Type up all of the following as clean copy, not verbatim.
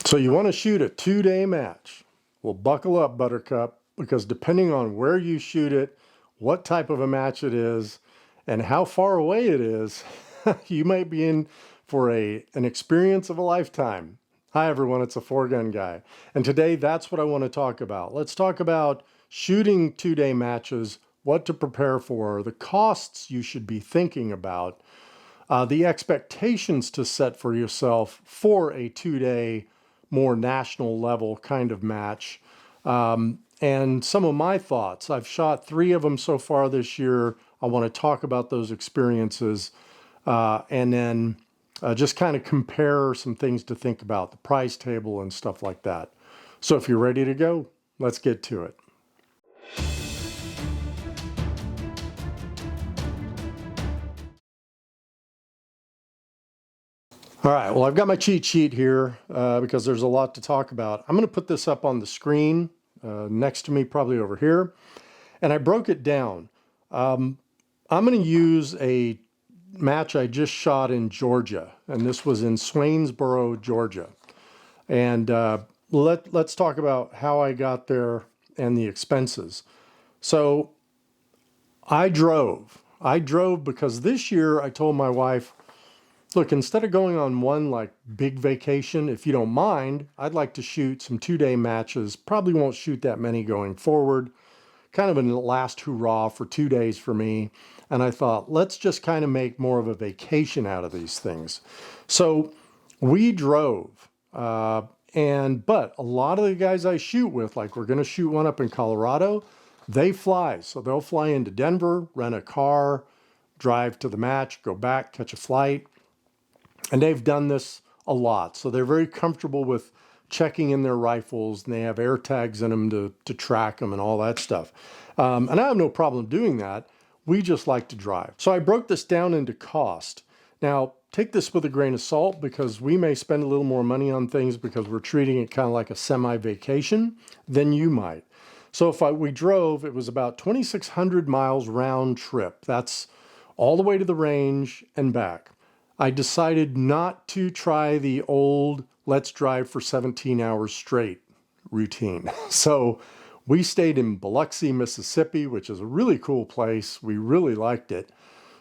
So you want to shoot a 2-day match. Well, buckle up, Buttercup, because depending on where you shoot it, what type of a match it is, and how far away it is, you might be in for an experience of a lifetime. Hi, everyone. It's a 4-Gun Guy. And today, that's what I want to talk about. Let's talk about shooting 2-day matches, what to prepare for, the costs you should be thinking about, the expectations to set for yourself for a 2-day, more national level kind of match, and some of my thoughts. I've shot 3 of them so far this year. I want to talk about those experiences, and then just kind of compare some things to think about, the price table and stuff like that. So if you're ready to go, let's get to it. All right, well, I've got my cheat sheet here because there's a lot to talk about. I'm going to put this up on the screen next to me, probably over here. And I broke it down. I'm going to use a match I just shot in Georgia, and this was in Swainsboro, Georgia. And let's talk about how I got there and the expenses. So I drove because this year I told my wife, look, instead of going on one like big vacation, if you don't mind, I'd like to shoot some 2-day matches. Probably won't shoot that many going forward. Kind of a last hurrah for 2 days for me. And I thought, let's just kind of make more of a vacation out of these things. So we drove. But a lot of the guys I shoot with, like we're going to shoot one up in Colorado, they fly. So they'll fly into Denver, rent a car, drive to the match, go back, catch a flight. And they've done this a lot. So they're very comfortable with checking in their rifles, and they have air tags in them to track them and all that stuff. And I have no problem doing that. We just like to drive. So I broke this down into cost. Now, take this with a grain of salt because we may spend a little more money on things because we're treating it kind of like a semi-vacation than you might. So if we drove, it was about 2,600 miles round trip. That's all the way to the range and back. I decided not to try the old let's drive for 17 hours straight routine. So we stayed in Biloxi, Mississippi, which is a really cool place. We really liked it.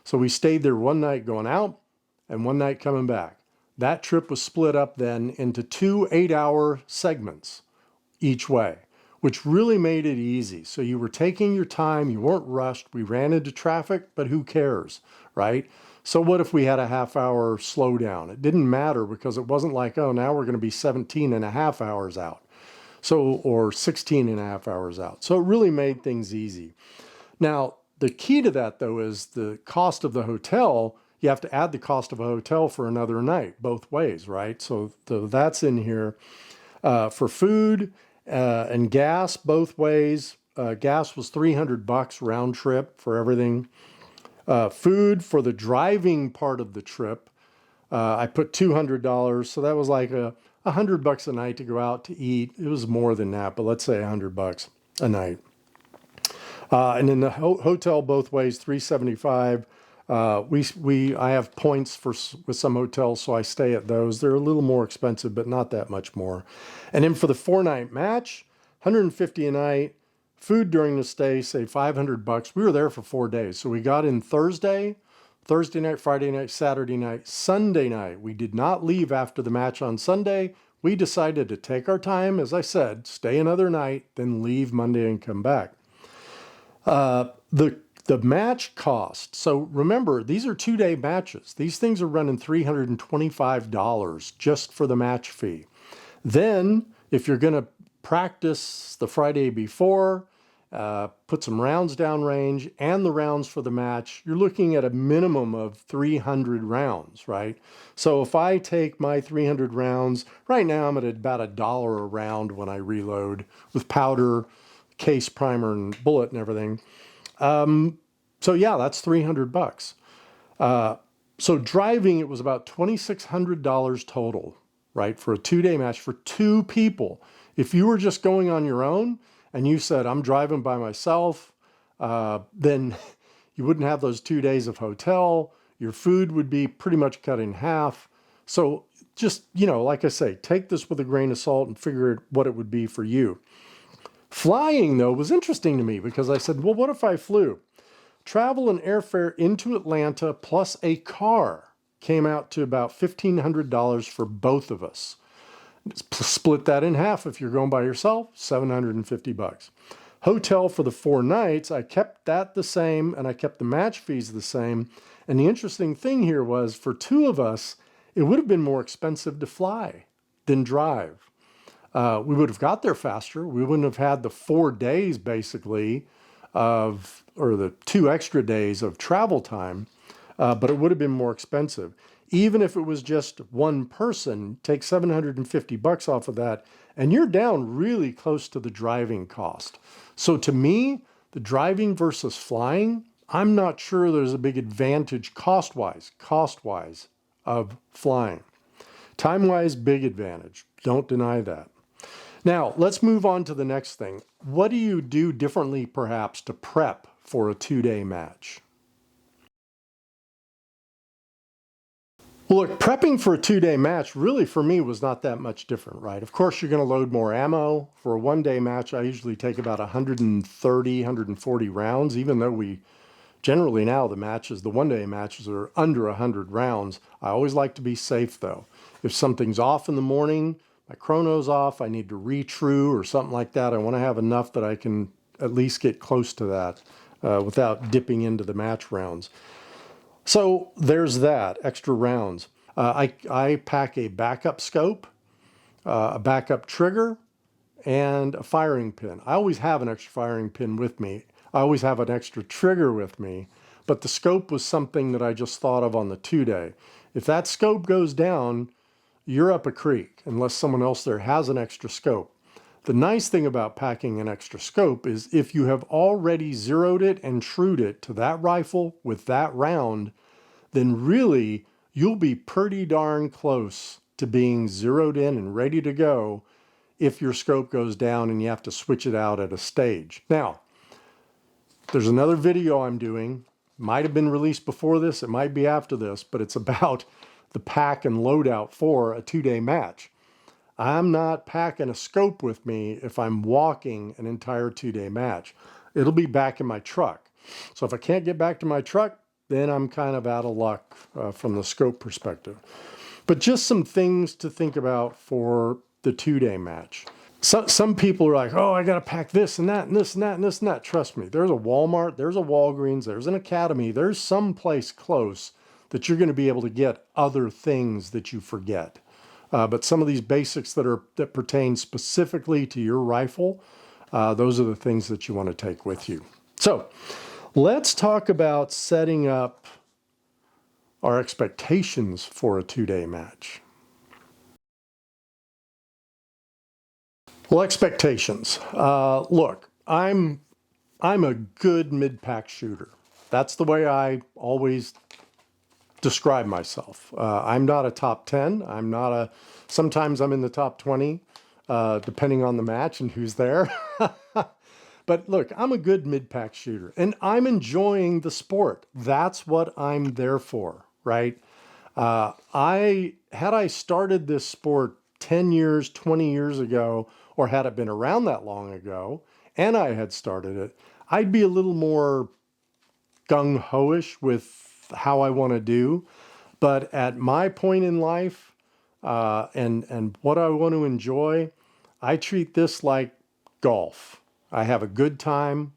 So we stayed there one night going out and one night coming back. That trip was split up then into 2 8-hour segments each way, which really made it easy. So you were taking your time, you weren't rushed. We ran into traffic, but who cares, right? So what if we had a half-hour slowdown? It didn't matter because it wasn't like, oh, now we're going to be 17 and a half hours out. Or 16 and a half hours out. So it really made things easy. Now, the key to that, though, is the cost of the hotel. You have to add the cost of a hotel for another night, both ways, right? So that's in here. For food and gas, both ways. Gas was $300 round trip for everything. Food for the driving part of the trip, I put $200. So that was like $100 a night to go out to eat. It was more than that, but let's say $100 a night. And in the hotel both ways, $375. I have points with some hotels, so I stay at those. They're a little more expensive, but not that much more. And then for the 4-night match, $150 a night. Food during the stay, say $500. We were there for 4 days. So we got in Thursday night, Friday night, Saturday night, Sunday night. We did not leave after the match on Sunday. We decided to take our time, as I said, stay another night, then leave Monday and come back. The match cost. So remember, these are 2-day matches. These things are running $325 just for the match fee. Then, if you're going to practice the Friday before, put some rounds downrange and the rounds for the match, you're looking at a minimum of 300 rounds, right? So if I take my 300 rounds, right now I'm at about $1 a round when I reload with powder, case, primer, and bullet and everything. So yeah, that's $300. So driving, it was about $2,600 total, right? For a 2-day match for 2 people. If you were just going on your own and you said, I'm driving by myself, then you wouldn't have those 2 days of hotel. Your food would be pretty much cut in half. So just, like I say, take this with a grain of salt and figure what it would be for you. Flying, though, was interesting to me because I said, well, what if I flew? Travel and airfare into Atlanta plus a car came out to about $1,500 for both of us. Split that in half if you're going by yourself, $750. Hotel for the 4 nights, I kept that the same, and I kept the match fees the same. And the interesting thing here was, for 2 of us, it would have been more expensive to fly than drive. We would have got there faster. We wouldn't have had the 4 days, basically, or the 2 extra days of travel time, but it would have been more expensive. Even if it was just one person, take $750 off of that, and you're down really close to the driving cost. So to me, the driving versus flying, I'm not sure there's a big advantage cost-wise of flying. Time-wise, big advantage. Don't deny that. Now, let's move on to the next thing. What do you do differently, perhaps, to prep for a 2-day match? Well, look, prepping for a 2-day match really for me was not that much different, right? Of course, you're going to load more ammo. For a 1-day match, I usually take about 130, 140 rounds, even though we generally now the 1-day matches are under 100 rounds. I always like to be safe, though. If something's off in the morning, my chrono's off, I need to re-true or something like that, I want to have enough that I can at least get close to that without dipping into the match rounds. So there's that, extra rounds. I pack a backup scope, a backup trigger, and a firing pin. I always have an extra firing pin with me. I always have an extra trigger with me, but the scope was something that I just thought of on the 2-day. If that scope goes down, you're up a creek unless someone else there has an extra scope. The nice thing about packing an extra scope is if you have already zeroed it and trued it to that rifle with that round, then really you'll be pretty darn close to being zeroed in and ready to go if your scope goes down and you have to switch it out at a stage. Now, there's another video I'm doing, might have been released before this, it might be after this, but it's about the pack and loadout for a 2-day match. I'm not packing a scope with me if I'm walking an entire 2-day match. It'll be back in my truck. So if I can't get back to my truck, then I'm kind of out of luck from the scope perspective. But just some things to think about for the 2-day match. Some people are like, oh, I got to pack this and that and this and that and this and that. Trust me, there's a Walmart, there's a Walgreens, there's an Academy, there's some place close that you're going to be able to get other things that you forget. But some of these basics that pertain specifically to your rifle, those are the things that you want to take with you. So let's talk about setting up our expectations for a 2-day match. Well, expectations. Look, I'm a good mid-pack shooter. That's the way I always describe myself. I'm not a top 10. Sometimes I'm in the top 20, depending on the match and who's there. But look, I'm a good mid-pack shooter and I'm enjoying the sport. That's what I'm there for, right? Had I started this sport 10 years, 20 years ago, or had it been around that long ago, and I had started it, I'd be a little more gung-ho-ish with how I want to do. But at my point in life, and what I want to enjoy, I treat this like golf. I have a good time.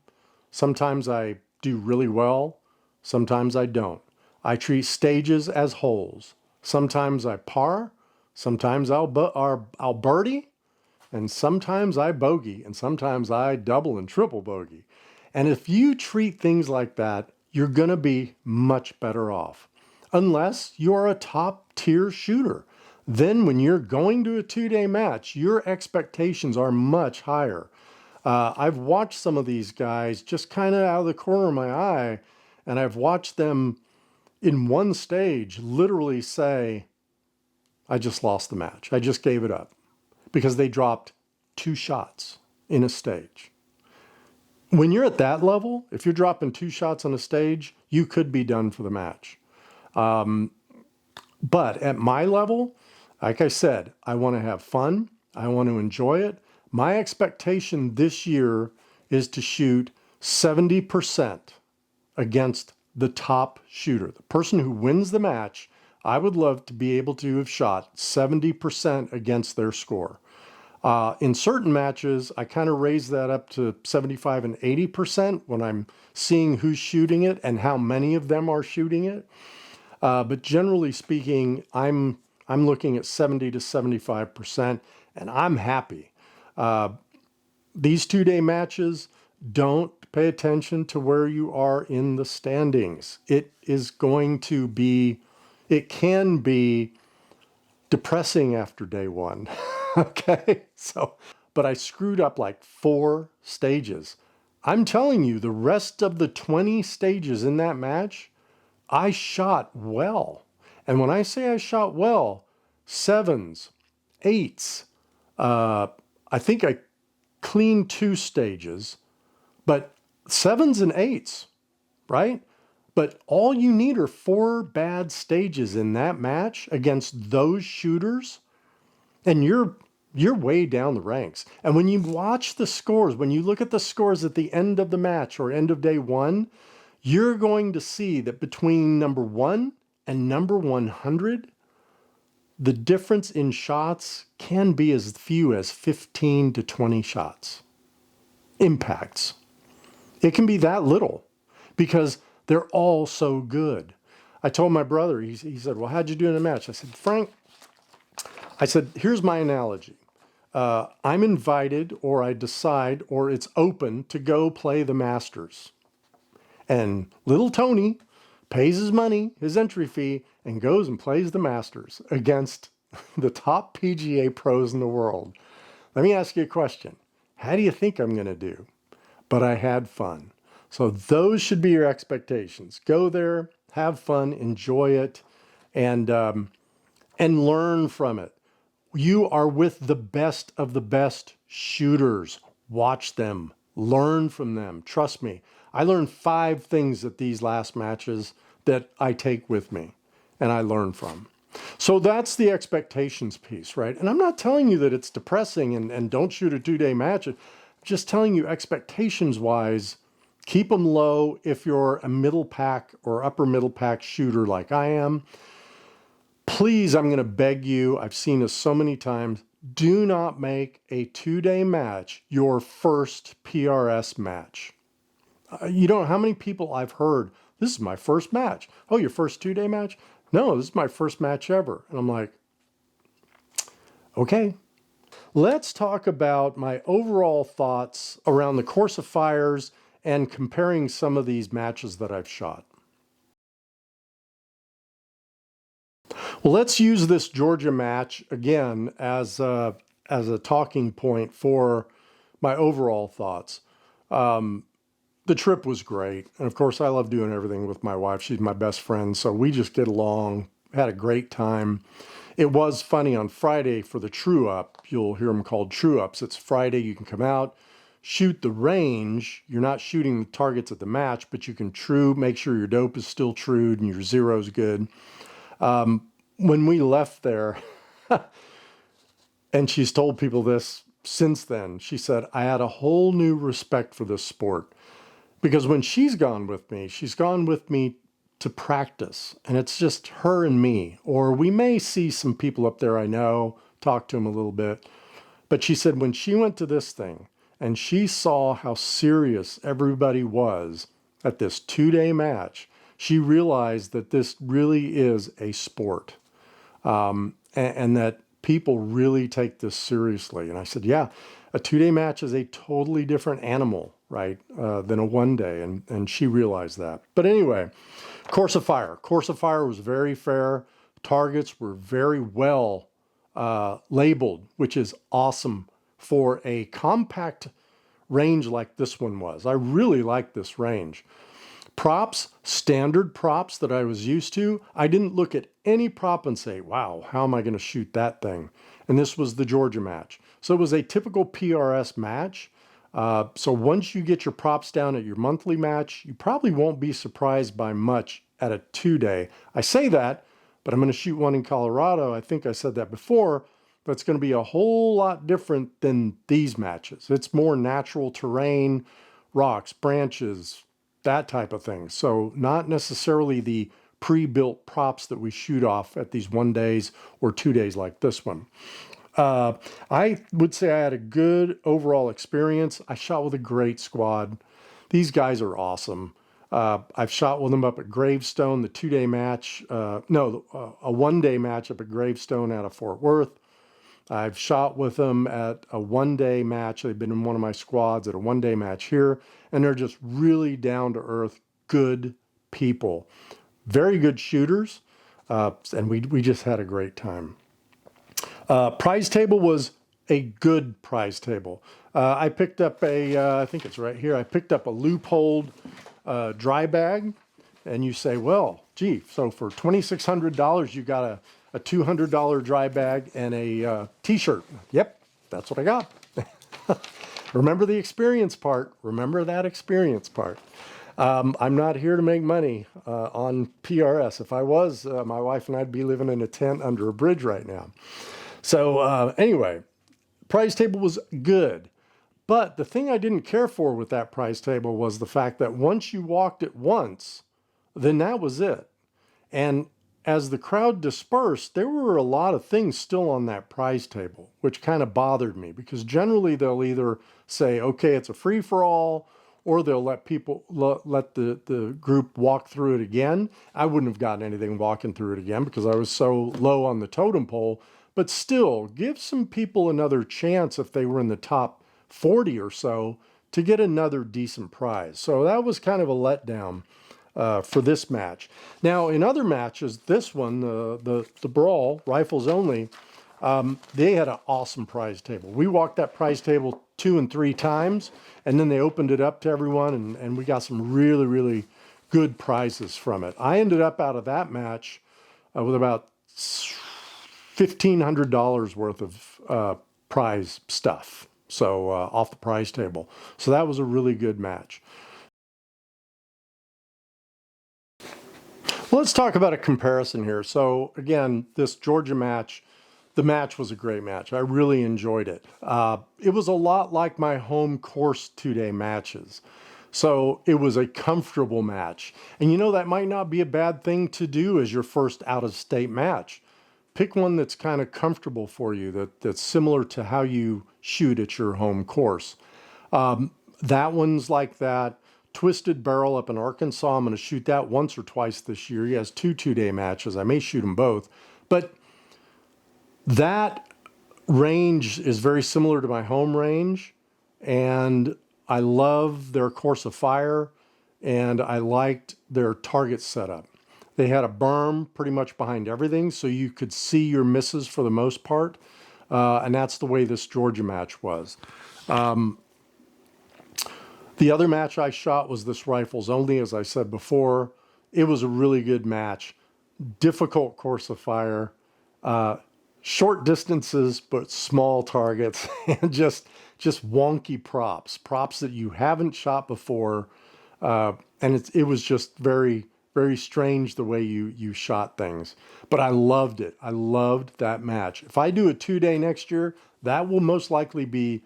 Sometimes I do really well. Sometimes I don't. I treat stages as holes. Sometimes I par. Sometimes I'll birdie. And sometimes I bogey. And sometimes I double and triple bogey. And if you treat things like that, you're going to be much better off. Unless you're a top tier shooter. Then when you're going to a 2-day match, your expectations are much higher. I've watched some of these guys just kind of out of the corner of my eye, and I've watched them in one stage literally say, I just lost the match. I just gave it up because they dropped 2 shots in a stage. When you're at that level, if you're dropping 2 shots on a stage, you could be done for the match. But at my level, Like I said, I want to have fun. I want to enjoy it. My expectation this year is to shoot 70% against the top shooter. The person who wins the match, I would love to be able to have shot 70% against their score. In certain matches, I kind of raise that up to 75 and 80% when I'm seeing who's shooting it and how many of them are shooting it. But generally speaking, I'm looking at 70 to 75%, and I'm happy. These 2-day matches, don't pay attention to where you are in the standings. It can be depressing after day one. Okay, but I screwed up like 4 stages. I'm telling you, the rest of the 20 stages in that match, I shot well. And when I say I shot well, 7s, 8s, I think I cleaned 2 stages, but 7s and 8s, right? But all you need are 4 bad stages in that match against those shooters, and you're way down the ranks. And when you watch the scores, when you look at the scores at the end of the match or end of day 1, you're going to see that between number 1 and number 100, the difference in shots can be as few as 15 to 20 shots. Impacts. It can be that little because they're all so good. I told my brother, he said, well, how'd you do in the match? I said, Frank, here's my analogy. I'm invited, or I decide, or it's open to go play the Masters. And little Tony pays his money, his entry fee, and goes and plays the Masters against the top PGA pros in the world. Let me ask you a question. How do you think I'm going to do? But I had fun. So those should be your expectations. Go there, have fun, enjoy it, and learn from it. You are with the best of the best shooters. Watch them. Learn from them. Trust me. I learned 5 things at these last matches that I take with me and I learn from. So that's the expectations piece, right? And I'm not telling you that it's depressing and don't shoot a 2-day match. I'm just telling you expectations-wise, keep them low if you're a middle pack or upper middle pack shooter like I am. Please, I'm going to beg you, I've seen this so many times, do not make a 2-day match your first PRS match. You don't know how many people I've heard, this is my first match. Oh, your first 2-day match? No, this is my first match ever. And I'm like, okay. Let's talk about my overall thoughts around the course of fires and comparing some of these matches that I've shot. Well, let's use this Georgia match again as a talking point for my overall thoughts. The trip was great. And of course, I love doing everything with my wife. She's my best friend. So we just get along, had a great time. It was funny on Friday for the true up. You'll hear them called true ups. It's Friday. You can come out, shoot the range. You're not shooting the targets at the match, but you can true, make sure your dope is still trued and your zero's good. When we left there, and she's told people this since then, she said, I had a whole new respect for this sport. Because when she's gone with me to practice, and it's just her and me. Or we may see some people up there I know, talk to them a little bit. But she said when she went to this thing, and she saw how serious everybody was at this 2-day match, she realized that this really is a sport. And that people really take this seriously. And I said, yeah, a 2-day match is a totally different animal, right, than a 1-day. And she realized that. But anyway, course of fire. Course of fire was very fair. Targets were very well labeled, which is awesome for a compact range like this one was. I really like this range. Props, standard props that I was used to, I didn't look at any prop and say, wow, how am I going to shoot that thing? And this was the Georgia match. So it was a typical PRS match. So once you get your props down at your monthly match, you probably won't be surprised by much at a 2-day. I say that, but I'm going to shoot one in Colorado. I think I said that before, but it's going to be a whole lot different than these matches. It's more natural terrain, rocks, branches, that type of thing. So not necessarily the pre-built props that we shoot off at these 1 days or 2 days like this one. I would say I had a good overall experience. I shot with a great squad. These guys are awesome. I've shot with them up at Gravestone, the 2-day match. A 1-day match up at Gravestone out of Fort Worth. I've shot with them at a 1-day match. They've been in one of my squads at a 1-day match here, and they're just really down-to-earth, good people. Very good shooters, and we just had a great time. Prize table was a good prize table. I picked up I think it's right here, I picked up a loopholed dry bag, and you say, well, gee, so for $2,600 you got a $200 dry bag and a t-shirt. Yep, that's what I got. Remember the experience part. Remember that experience part. I'm not here to make money on PRS. If I was, my wife and I'd be living in a tent under a bridge right now. So anyway, prize table was good. But the thing I didn't care for with that prize table was the fact that once you walked it once, then that was it. And as the crowd dispersed, there were a lot of things still on that prize table, which kind of bothered me because generally they'll either say, okay, it's a free-for-all, or they'll let people, let the group walk through it again. I wouldn't have gotten anything walking through it again because I was so low on the totem pole, but still give some people another chance if they were in the top 40 or so to get another decent prize. So that was kind of a letdown for this match. Now in other matches, this one, the Brawl, rifles only, they had an awesome prize table. We walked that prize table 2 and 3 times, and then they opened it up to everyone, and we got some really, really good prizes from it. I ended up out of that match with about $1,500 worth of prize stuff. So off the prize table. So that was a really good match. Let's talk about a comparison here. So again, this Georgia match, the match was a great match. I really enjoyed it. It was a lot like my home course 2-day matches. So it was a comfortable match. And you know, that might not be a bad thing to do as your first out-of-state match. Pick one that's kind of comfortable for you, that's similar to how you shoot at your home course. That one's like that. Twisted Barrel up in Arkansas, I'm going to shoot that once or twice this year. He has 2 2-day matches. I may shoot them both. But that range is very similar to my home range, and I love their course of fire, and I liked their target setup. They had a berm pretty much behind everything, so you could see your misses for the most part, and that's the way this Georgia match was. The other match I shot was this rifles only, as I said before. It was a really good match. Difficult course of fire, short distances but small targets, and just wonky props that you haven't shot before, and it was just very, very strange the way you shot things. But I loved it. I loved that match. If I do a 2-day next year, that will most likely be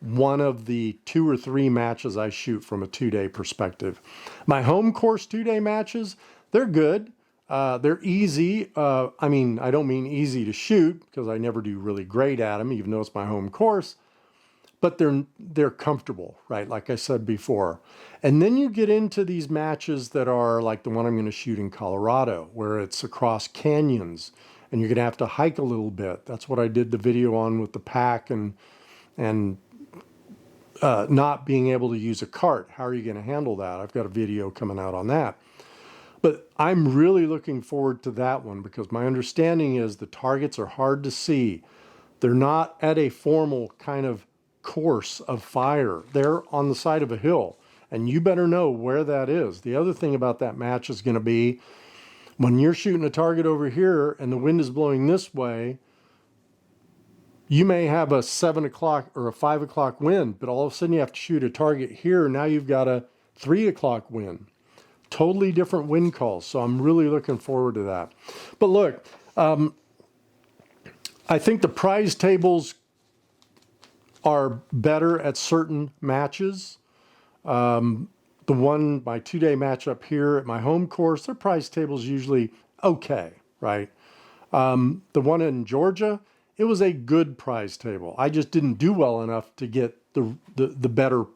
one of the 2 or 3 matches I shoot from a 2-day perspective. My home course 2-day matches, they're good. They're easy. I mean, I don't mean easy to shoot because I never do really great at them, even though it's my home course. But they're comfortable, right? Like I said before. And then you get into these matches that are like the one I'm going to shoot in Colorado, where it's across canyons and you're going to have to hike a little bit. That's what I did the video on with the pack and not being able to use a cart. How are you going to handle that? I've got a video coming out on that. But I'm really looking forward to that one because my understanding is the targets are hard to see. They're not at a formal kind of course of fire. They're on the side of a hill, and you better know where that is. The other thing about that match is going to be when you're shooting a target over here and the wind is blowing this way, you may have a 7 o'clock or a 5 o'clock wind, but all of a sudden you have to shoot a target here. Now you've got a 3 o'clock wind. totally different win calls. So I'm really looking forward to that. But look, I think the prize tables are better at certain matches. My 2-day match up here at my home course, their prize table's usually okay, right? The one in Georgia, it was a good prize table. I just didn't do well enough to get the better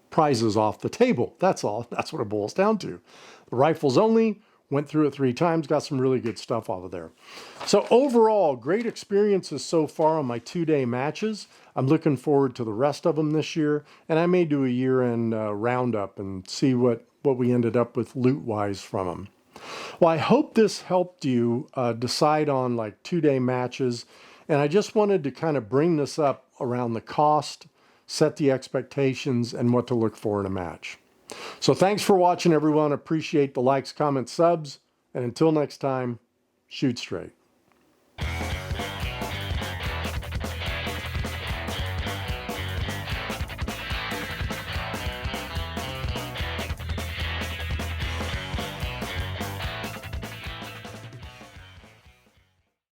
prizes off the table. That's all. That's what it boils down to. The rifles only, went through it 3 times, got some really good stuff out of there. So overall, great experiences so far on my 2-day matches. I'm looking forward to the rest of them this year, and I may do a year-end roundup and see what we ended up with loot-wise from them. Well, I hope this helped you decide on like 2-day matches, and I just wanted to kind of bring this up around the cost, set the expectations, and what to look for in a match. So thanks for watching, everyone. Appreciate the likes, comments, subs, and until next time, shoot straight.